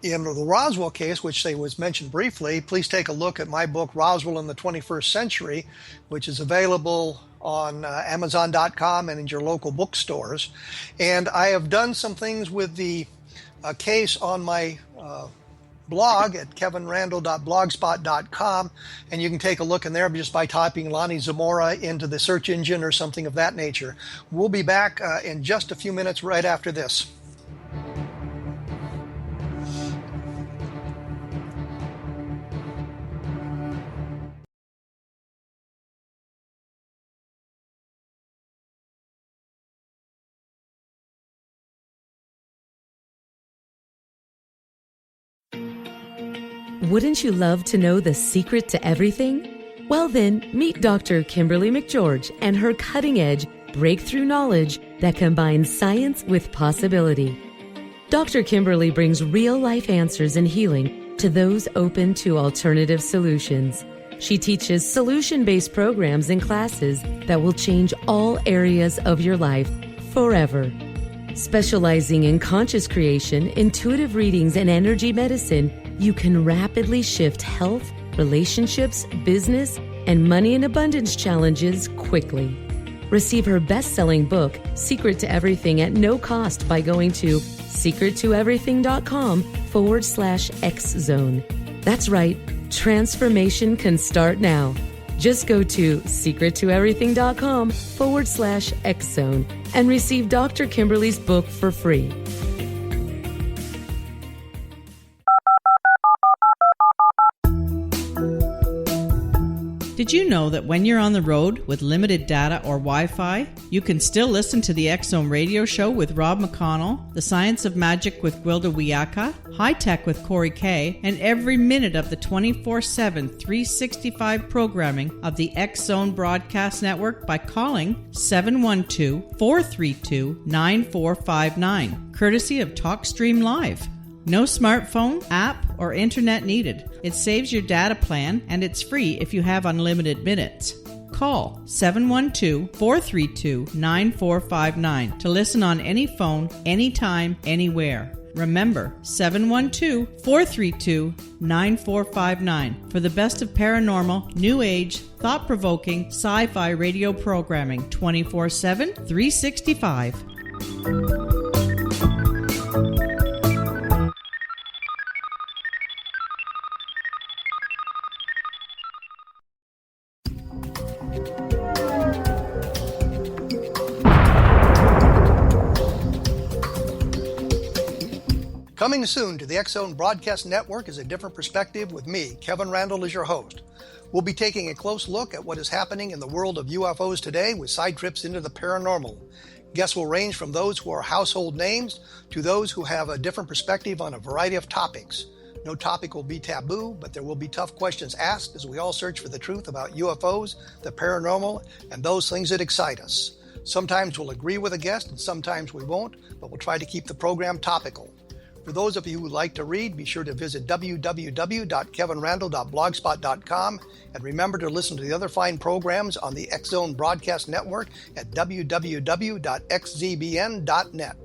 in the Roswell case, which was mentioned briefly, please take a look at my book, Roswell in the 21st Century, which is available on Amazon.com and in your local bookstores. And I have done some things with the case on my blog at kevinrandle.blogspot.com, and you can take a look in there just by typing Lonnie Zamora into the search engine or something of that nature. We'll be back in just a few minutes right after this. Wouldn't you love to know the secret to everything? Well then, meet Dr. Kimberly McGeorge and her cutting-edge breakthrough knowledge that combines science with possibility. Dr. Kimberly brings real-life answers and healing to those open to alternative solutions. She teaches solution-based programs and classes that will change all areas of your life forever. Specializing in conscious creation, intuitive readings, and energy medicine, you can rapidly shift health, relationships, business, and money and abundance challenges quickly. Receive her best-selling book, Secret to Everything, at no cost by going to secrettoeverything.com/X-Zone. That's right, transformation can start now. Just go to secrettoeverything.com/X-Zone and receive Dr. Kimberly's book for free. Did you know that when you're on the road with limited data or Wi-Fi, you can still listen to the X-Zone radio show with Rob McConnell, The Science of Magic with Gwilda Wiyaka, High Tech with Corey Kay, and every minute of the 24/7, 365 programming of the X-Zone Broadcast Network by calling 712-432-9459, courtesy of TalkStream Live. No smartphone, app, or internet needed. It saves your data plan, and it's free if you have unlimited minutes. Call 712-432-9459 to listen on any phone, anytime, anywhere. Remember, 712-432-9459 for the best of paranormal, new age, thought-provoking, sci-fi radio programming 24/7, 365. Coming soon to the X-Zone Broadcast Network is A Different Perspective with me, Kevin Randle, as your host. We'll be taking a close look at what is happening in the world of UFOs today with side trips into the paranormal. Guests will range from those who are household names to those who have a different perspective on a variety of topics. No topic will be taboo, but there will be tough questions asked as we all search for the truth about UFOs, the paranormal, and those things that excite us. Sometimes we'll agree with a guest and sometimes we won't, but we'll try to keep the program topical. For those of you who would like to read, be sure to visit www.kevinrandle.blogspot.com and remember to listen to the other fine programs on the X Zone Broadcast Network at www.xzbn.net.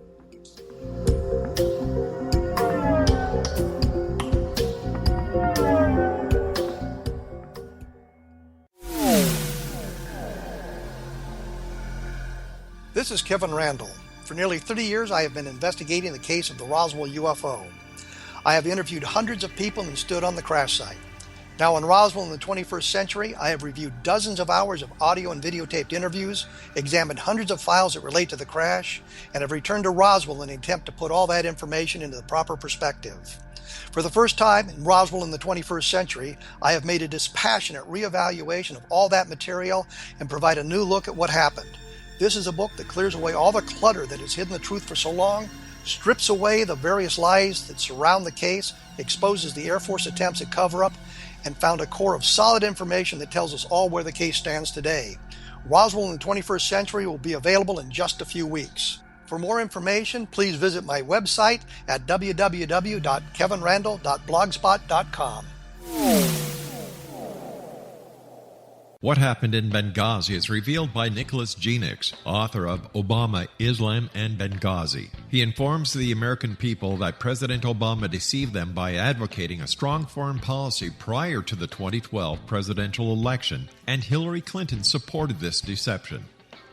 This is Kevin Randle. For nearly 30 years, I have been investigating the case of the Roswell UFO. I have interviewed hundreds of people and stood on the crash site. Now in Roswell in the 21st century, I have reviewed dozens of hours of audio and videotaped interviews, examined hundreds of files that relate to the crash, and have returned to Roswell in an attempt to put all that information into the proper perspective. For the first time in Roswell in the 21st century, I have made a dispassionate reevaluation of all that material and provide a new look at what happened. This is a book that clears away all the clutter that has hidden the truth for so long, strips away the various lies that surround the case, exposes the Air Force attempts at cover-up, and found a core of solid information that tells us all where the case stands today. Roswell in the 21st century will be available in just a few weeks. For more information, please visit my website at www.kevinrandle.blogspot.com. What Happened in Benghazi is revealed by Nicholas Genix, author of Obama, Islam, and Benghazi. He informs the American people that President Obama deceived them by advocating a strong foreign policy prior to the 2012 presidential election, and Hillary Clinton supported this deception.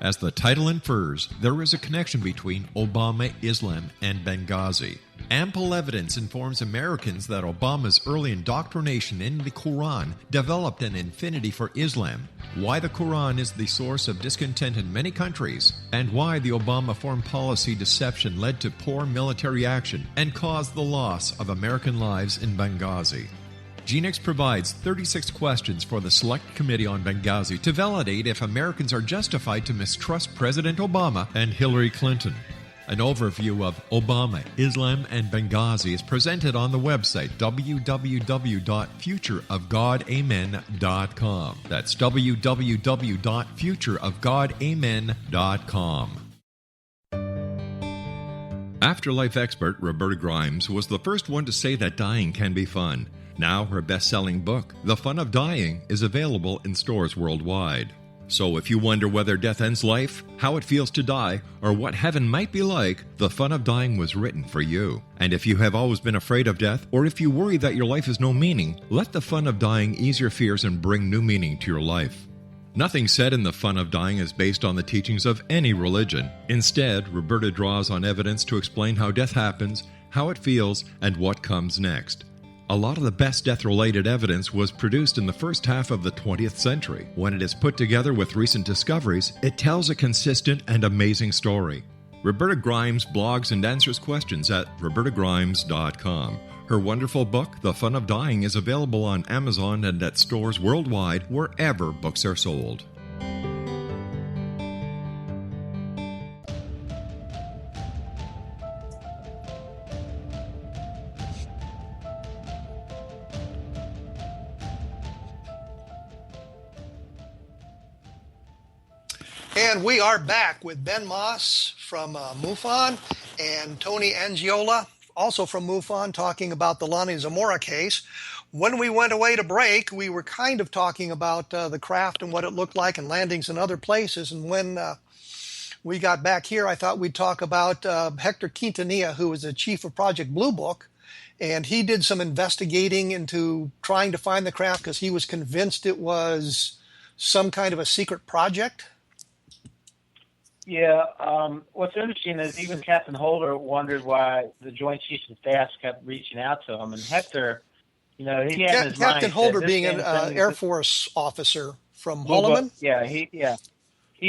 As the title infers, there is a connection between Obama, Islam, and Benghazi. Ample evidence informs Americans that Obama's early indoctrination in the Quran developed an affinity for Islam, why the Quran is the source of discontent in many countries, and why the Obama foreign policy deception led to poor military action and caused the loss of American lives in Benghazi. Genix provides 36 questions for the Select Committee on Benghazi to validate if Americans are justified to mistrust President Obama and Hillary Clinton. An overview of Obama, Islam, and Benghazi is presented on the website www.futureofgodamen.com. That's www.futureofgodamen.com. Afterlife expert Roberta Grimes was the first one to say that dying can be fun. Now her best-selling book, The Fun of Dying, is available in stores worldwide. So if you wonder whether death ends life, how it feels to die, or what heaven might be like, The Fun of Dying was written for you. And if you have always been afraid of death, or if you worry that your life has no meaning, let The Fun of Dying ease your fears and bring new meaning to your life. Nothing said in The Fun of Dying is based on the teachings of any religion. Instead, Roberta draws on evidence to explain how death happens, how it feels, and what comes next. A lot of the best death-related evidence was produced in the first half of the 20th century. When it is put together with recent discoveries, it tells a consistent and amazing story. Roberta Grimes blogs and answers questions at robertagrimes.com. Her wonderful book, The Fun of Dying, is available on Amazon and at stores worldwide wherever books are sold. And we are back with Ben Moss from MUFON and Tony Angiola, also from MUFON, talking about the Lonnie Zamora case. When we went away to break, we were kind of talking about the craft and what it looked like and landings in other places. And when we got back here, I thought we'd talk about Hector Quintanilla, who was the chief of Project Blue Book. And he did some investigating into trying to find the craft because he was convinced it was some kind of a secret project. Yeah, what's interesting is even Captain Holder wondered why the Joint Chiefs of Staff kept reaching out to him. And Hector, he had in his mind... Captain Holder being an Air Force officer from Holloman? Yeah, he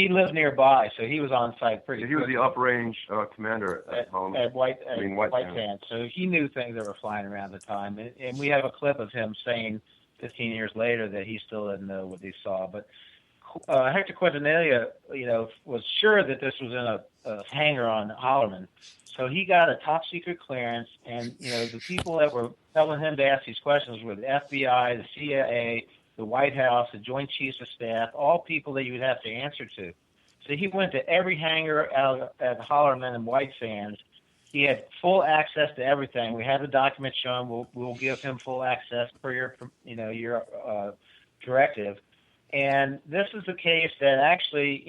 lived nearby, so he was on site pretty He was the uprange commander at White Sands. So he knew things that were flying around at the time. And we have a clip of him saying 15 years later that he still didn't know what he saw. But Hector Quintanilla, was sure that this was in a hangar on Holloman. So he got a top secret clearance, and the people that were telling him to ask these questions were the FBI, the CIA, the White House, the Joint Chiefs of Staff, all people that you would have to answer to. So he went to every hangar out at Holloman and White Sands. He had full access to everything. We have the document showing. We'll give him full access per your directive. And this is the case that actually,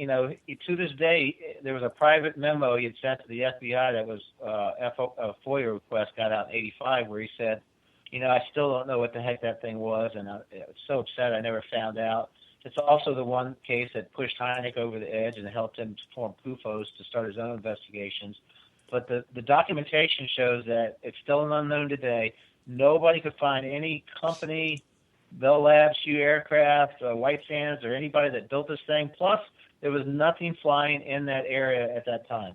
to this day, there was a private memo he had sent to the FBI that was a FOIA request got out in '85 where he said, I still don't know what the heck that thing was, and I was so upset I never found out. It's also the one case that pushed Hynek over the edge and helped him form UFOs to start his own investigations. But the documentation shows that it's still an unknown today. Nobody could find any company, Bell Labs, Hugh Aircraft, White Sands, or anybody that built this thing. Plus, there was nothing flying in that area at that time.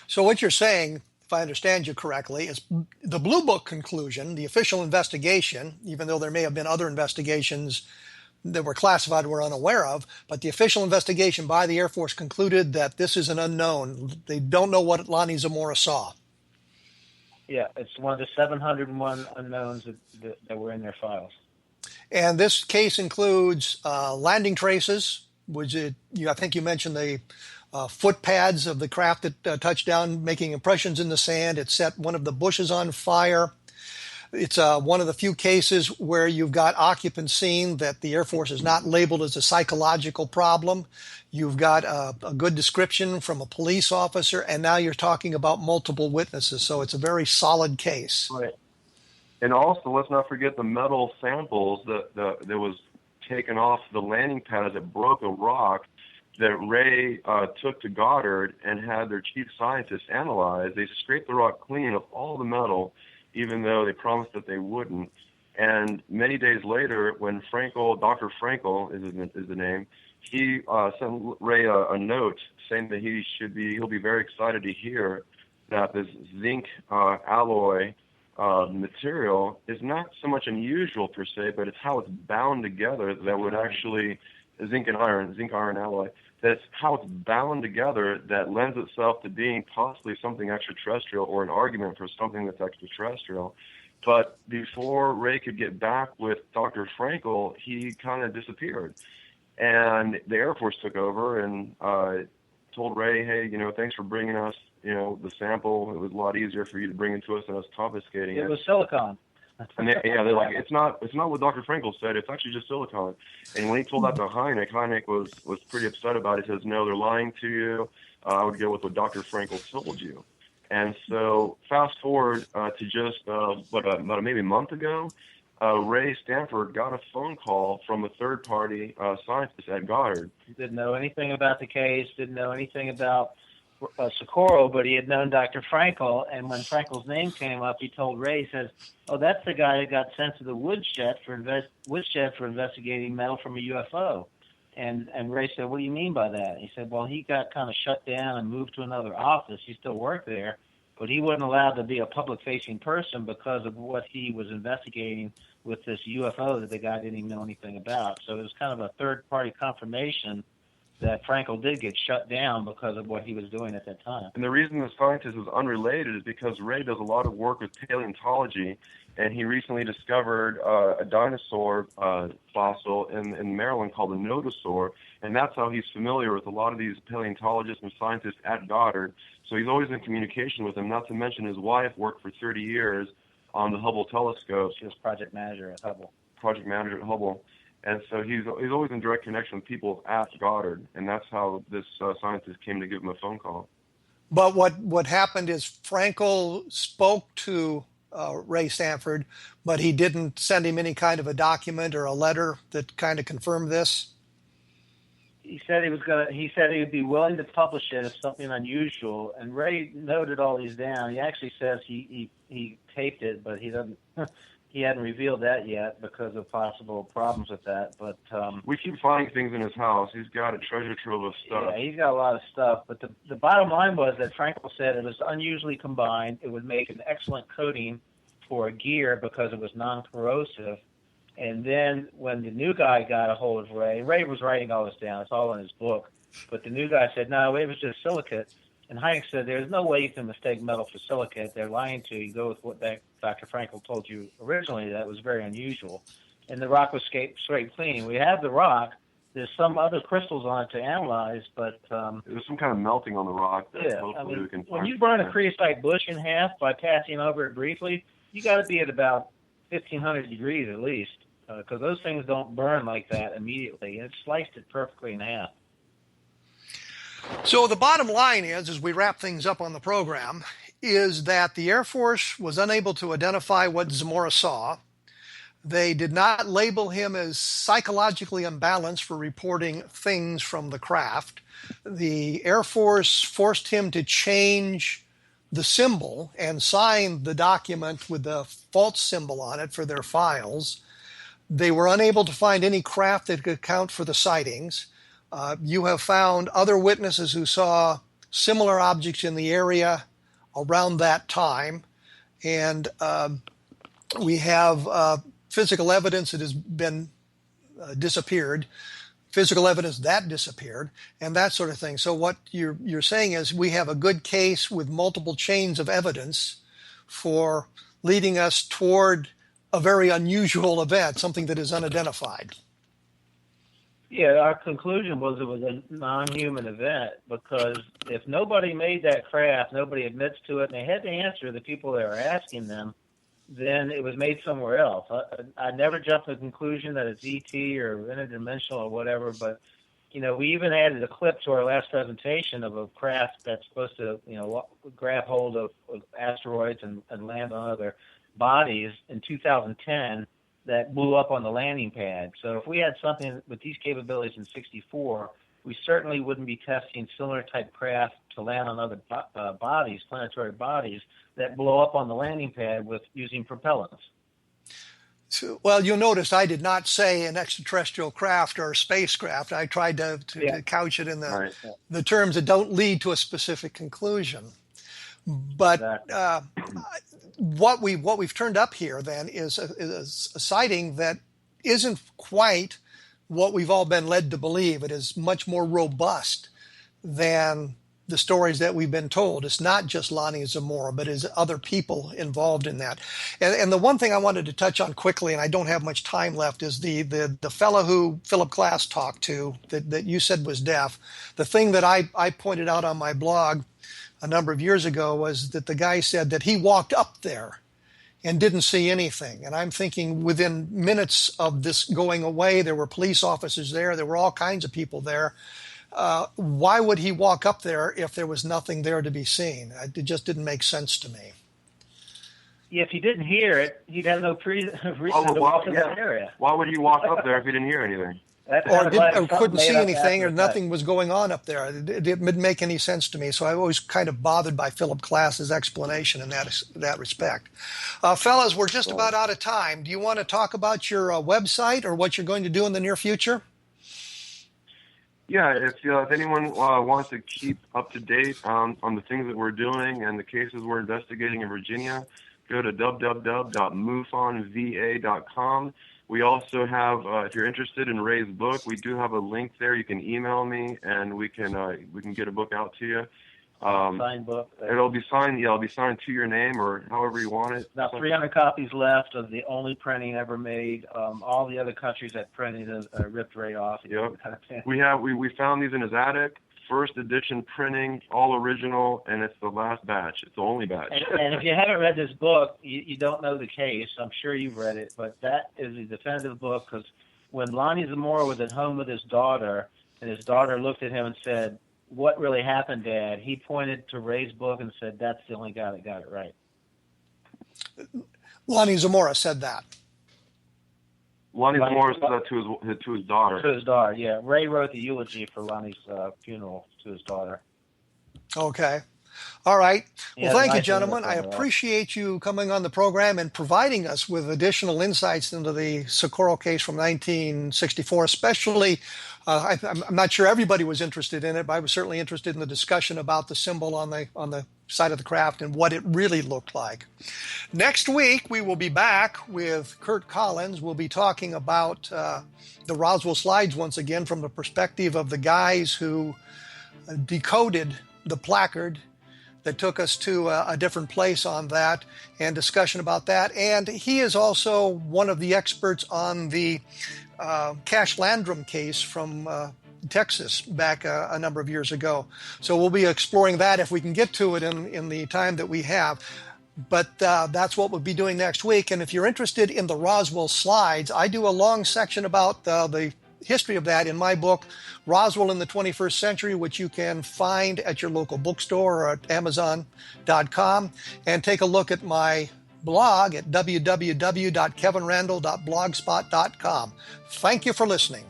So what you're saying, if I understand you correctly, is the Blue Book conclusion, the official investigation, even though there may have been other investigations that were classified we're unaware of, but the official investigation by the Air Force concluded that this is an unknown. They don't know what Lonnie Zamora saw. Yeah, it's one of the 701 unknowns that were in their files. And this case includes landing traces, I think you mentioned the foot pads of the craft that touched down, making impressions in the sand. It set one of the bushes on fire. It's one of the few cases where you've got occupants seen that the Air Force is not labeled as a psychological problem. You've got a good description from a police officer, and now you're talking about multiple witnesses. So it's a very solid case. Right. And also, let's not forget the metal samples that was taken off the landing pad as it broke a rock that Ray took to Goddard and had their chief scientists analyze. They scraped the rock clean of all the metal, even though they promised that they wouldn't. And many days later, when Dr. Frankel is the name, he sent Ray a note saying that he'll be very excited to hear that this zinc alloy material is not so much unusual per se, but it's how it's bound together that would actually, zinc iron alloy, that's how it's bound together that lends itself to being possibly something extraterrestrial or an argument for something that's extraterrestrial. But before Ray could get back with Dr. Frankel, he kind of disappeared. And the Air Force took over and told Ray, hey, thanks for bringing us, the sample. It was a lot easier for you to bring it to us than us confiscating it. It was silicon. And they're like, it's not what Dr. Frankel said. It's actually just silicon. And when he told that to Hynek was pretty upset about it. He says, no, they're lying to you. I would go with what Dr. Frankel told you. And so fast forward to just about maybe a month ago, Ray Stanford got a phone call from a third-party scientist at Goddard. He didn't know anything about the case, didn't know anything about Socorro, but he had known Dr. Frankel, and when Frankel's name came up, he told Ray, he says, oh, that's the guy that got sent to the woodshed for investigating metal from a UFO. And Ray said, what do you mean by that? He said, well, he got kind of shut down and moved to another office. He still worked there, but he wasn't allowed to be a public-facing person because of what he was investigating with this UFO that the guy didn't even know anything about. So it was kind of a third-party confirmation that Frankel did get shut down because of what he was doing at that time. And the reason the scientist is unrelated is because Ray does a lot of work with paleontology, and he recently discovered a dinosaur fossil in Maryland called a nodosaur, and that's how he's familiar with a lot of these paleontologists and scientists at Goddard. So he's always in communication with them, not to mention his wife worked for 30 years on the Hubble telescope. She was project manager at Hubble. And so he's always in direct connection with people at Goddard, and that's how this scientist came to give him a phone call. But what happened is Frankel spoke to Ray Stanford, but he didn't send him any kind of a document or a letter that kind of confirmed this. He said he said he would be willing to publish it if something unusual, and Ray noted all these down. He actually says he taped it, but he doesn't. He hadn't revealed that yet because of possible problems with that. But we keep finding things in his house. He's got a treasure trove of stuff. Yeah, he's got a lot of stuff. But the bottom line was that Frankel said it was unusually combined. It would make an excellent coating for a gear because it was non-corrosive. And then when the new guy got a hold of Ray was writing all this down. It's all in his book. But the new guy said, no, it was just silicate. And Hynek said, there's no way you can mistake metal for silicate. They're lying to you. You go with what Dr. Frankel told you originally. That was very unusual. And the rock was straight clean. We have the rock. There's some other crystals on it to analyze, but there's some kind of melting on the rock. When you burn a creosote bush in half by passing over it briefly, you got to be at about 1,500 degrees at least, because those things don't burn like that immediately. And it sliced it perfectly in half. So the bottom line is, as we wrap things up on the program, is that the Air Force was unable to identify what Zamora saw. They did not label him as psychologically imbalanced for reporting things from the craft. The Air Force forced him to change the symbol and sign the document with the false symbol on it for their files. They were unable to find any craft that could account for the sightings. You have found other witnesses who saw similar objects in the area around that time. And we have physical evidence that has been disappeared, physical evidence that disappeared, and that sort of thing. So what you're saying is we have a good case with multiple chains of evidence for leading us toward a very unusual event, something that is unidentified. Yeah, our conclusion was it was a non-human event, because if nobody made that craft, nobody admits to it, and they had to answer the people that were asking them, then it was made somewhere else. I never jumped to the conclusion that it's ET or interdimensional or whatever, but, we even added a clip to our last presentation of a craft that's supposed to, grab hold of asteroids and land on other bodies in 2010 that blew up on the landing pad. So if we had something with these capabilities in 64, we certainly wouldn't be testing similar type craft to land on other bodies, planetary bodies, that blow up on the landing pad with using propellants. So, well, you'll notice I did not say an extraterrestrial craft or a spacecraft. I tried to couch it in the terms that don't lead to a specific conclusion. But what we've turned up here then is a sighting that isn't quite what we've all been led to believe. It is much more robust than the stories that we've been told. It's not just Lonnie Zamora, but there's other people involved in that. And the one thing I wanted to touch on quickly, and I don't have much time left, is the fellow who Philip Glass talked to that you said was deaf. The thing that I pointed out on my blog a number of years ago was that the guy said that he walked up there and didn't see anything. And I'm thinking within minutes of this going away, there were police officers there. There were all kinds of people there. Why would he walk up there if there was nothing there to be seen? It just didn't make sense to me. Yeah, if he didn't hear it, he'd have no reason to walk in that area. Why would he walk up there if he didn't hear anything? Or couldn't see anything, or nothing was going on up there. It didn't make any sense to me. So I was kind of bothered by Philip Glass's explanation in that respect. Fellas, we're just about out of time. Do you want to talk about your website or what you're going to do in the near future? Yeah, if anyone wants to keep up to date on the things that we're doing and the cases we're investigating in Virginia, go to www.mufonva.com. We also have, if you're interested in Ray's book, we do have a link there. You can email me, and we can get a book out to you. Signed book. It'll be signed. Yeah, it'll be signed to your name or however you want it. About 300 copies left of the only printing ever made. All the other countries that printed ripped Ray off. Yep. We found these in his attic. First edition printing, all original, and it's the last batch. It's the only batch. And if you haven't read this book, you don't know the case. I'm sure you've read it, but that is a definitive book, because when Lonnie Zamora was at home with his daughter, and his daughter looked at him and said, "What really happened, Dad?" he pointed to Ray's book and said, "That's the only guy that got it right." Lonnie Zamora said that. Lonnie Zamora said that to his daughter. To his daughter, yeah. Ray wrote the eulogy for Lonnie's funeral to his daughter. Okay. All right. Yeah, Well, thank you, nice gentlemen. I to look at. appreciate you coming on the program and providing us with additional insights into the Socorro case from 1964, especially. I'm not sure everybody was interested in it, but I was certainly interested in the discussion about the symbol on the side of the craft and what it really looked like. Next week, we will be back with Kurt Collins. We'll be talking about the Roswell slides once again from the perspective of the guys who decoded the placard that took us to a different place on that, and discussion about that. And he is also one of the experts on the Cash Landrum case from Texas back a number of years ago. So we'll be exploring that if we can get to it in the time that we have. But that's what we'll be doing next week. And if you're interested in the Roswell slides, I do a long section about the history of that in my book, Roswell in the 21st Century, which you can find at your local bookstore or at Amazon.com. And take a look at my blog at www.kevinrandle.blogspot.com. Thank you for listening.